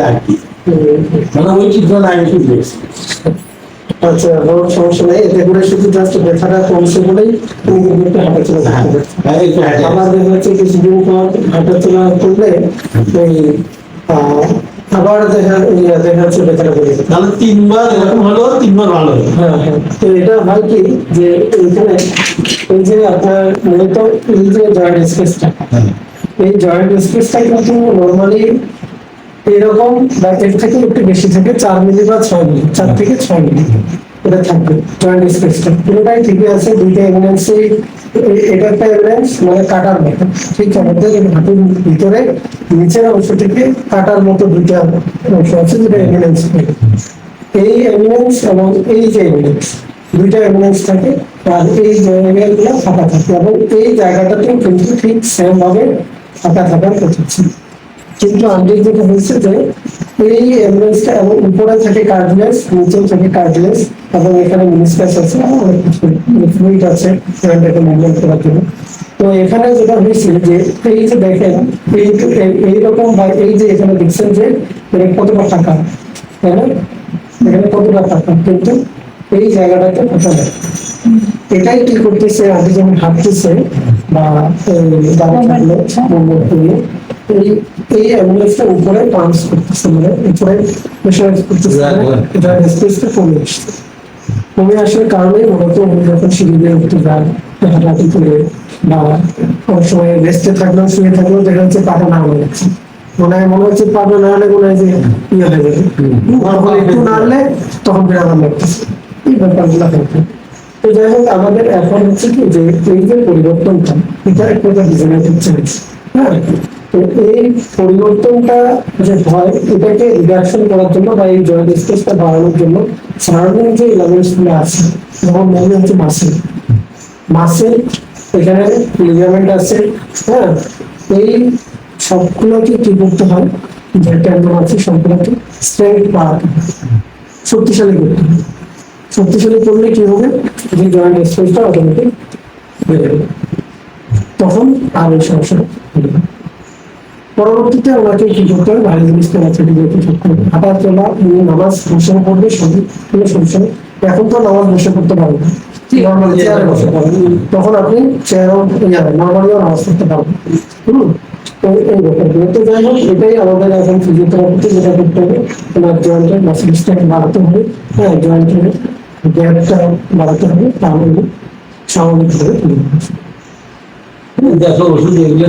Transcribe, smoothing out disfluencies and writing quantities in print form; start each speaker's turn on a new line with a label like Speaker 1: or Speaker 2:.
Speaker 1: আর কি, মানে ওই চিত্রটা আমি শুধু দেখছি।
Speaker 2: আচ্ছা, আমার সমস্যা নেই, এতে করে শুধু জাস্ট ব্যথাটা কমছে বলেই তুমি কিন্তু একটু হাঁটাচলা করতে পারছো। আবার দেখা যাচ্ছে কিছুদিন পর হাঁটাচলা করলে ওই আবার দেখা যাচ্ছে ব্যথাটা বেড়ে যাচ্ছে।
Speaker 1: তাহলে 3 বার এরকম হলো, 3 বার ভালো হলো।
Speaker 2: হ্যাঁ হ্যাঁ, তো এটা হয় কি যে এইখানে এই যে আপনার মূলত এই যে জয়েন্ট স্পেসটা, এই জয়েন্ট স্পেসটা কিন্তু নর্মালি এরকম বা এর থেকে একটু বেশি থাকে, 4 মিলি বা 6 মিলি, 4 থেকে 6 মিলি এটা থাকবে জয়েন্ট স্পেসটা। পুরোটাই ঠিকই আছে, দুইটা এভিডেন্সই। এটা একটা এভিডেন্স মানে কাটার মতো, ঠিক আমাদের হাঁটুর ভিতরে নিচের অংশ থেকে কাটার মতো দুইটা অংশ আছে যেটা এভিডেন্স। এই এভিডেন্স এবং এই যে এভিডেন্স, দুইটা এভিডেন্স থাকে। আর এই জায়গাগুলো ফাঁকা থাকে এবং এই জায়গাটাতেও কিন্তু ঠিক সেম ভাবে ফাঁকা থাকার কথা ছিল। কিন্তু আমাদের যেটা হয়েছে যে এই এমব্রেসটা এবং উপরে থাকে কার্টিলেজ, নিচেও থাকে কার্টিলেজ এবং এখানে মিনিস্কাস আছে, অনেক কিছু ফ্লুইড আছে জয়েন্টটাকে মুভমেন্ট করার জন্য। তো এখানে যেটা হয়েছে যে এই যে দেখেন এইরকম বা এই যে এখানে দেখছেন যে এটা কতটা ফাঁকা, তাই না? এখানে কতটা ফাঁকা, কিন্তু এই জায়গাটাতে ফাঁকা নেই। এটাই কি করতেছে, আপনি যখন হাঁটতেছে বা দাঁড়িয়ে থাকলে এই এই অ্যাম্বুলেন্সটা উপরে পাঞ্চ করতেছে, মানে উপরে প্রেশারাইজ করতেছে, এটা স্পেসটা কমে আসছে। কমে আসার কারণে মূলত উনি যখন সিঁড়ি দিয়ে উঠতে যান, হাঁটাহাঁটি করে বা অনেক সময় রেস্টে থাকলেও শুয়ে থাকলেও দেখা যাচ্ছে পাটা না হয়ে যাচ্ছে, মনে হচ্ছে পাটা না হলে মনে হয় যে ইয়ে হয়ে যাবে, একটু নাড়লে তখন বেড়ানো লাগতেছে, এই ব্যাপারগুলো হচ্ছে। তো যাই হোক, আমাদের এখন হচ্ছে কি যে এই যে পরিবর্তনটা, এটা একটা ডিজেনারেটিভ চেঞ্জ। হ্যাঁ, তো এই পরিবর্তনটা যে হয় এটাকে রিডাকশন করার জন্য বা এই জয়েন্ট স্পেসটা বাড়ানোর জন্য সারাউন্ডিং যে এলিমেন্টস গুলো আছে, যেমন মেইনলি হচ্ছে মাসেল, মাসেল এখানে লিগামেন্ট আছে। হ্যাঁ, এই সবগুলোকে কি করতে হয়, যে টেন্ডন আছে সবগুলোকে স্ট্রেংথ বাড়াতে হয়, শক্তিশালী করতে হয়। শক্তিশালী করলে কি হবে, যে জয়েন্ট স্পেসটা অটোমেটিক বেড়ে যাবে, তখন আর এই সমস্যা হবে না। পরবর্তীতে ওনাকে কি করতে হবে, ভারী জিনিস করতে হবে, হাঁটা চলা, নামাজ বসে পড়বে, সবই কোনো সমস্যা নেই। এখন তো নামাজ বসে করতে পারবেন না, নর্মালি চেয়ারে বসে পড়বেন, তখন আপনি চেয়ারও নর্মালিও নামাজ করতে পারবেন। তো এই ব্যাপারগুলো, তো যাই হোক, এটাই আমাদের এখন ফিজিওথেরাপিতে যেটা করতে হবে, তোমার জয়েন্টের মাসেল স্ট্রেংথ বাড়াতে হবে। হ্যাঁ, জয়েন্টের গ্যাপটা বাড়াতে হবে, তাহলে স্বাভাবিকভাবে
Speaker 1: দেখো ওষুধ এগুলো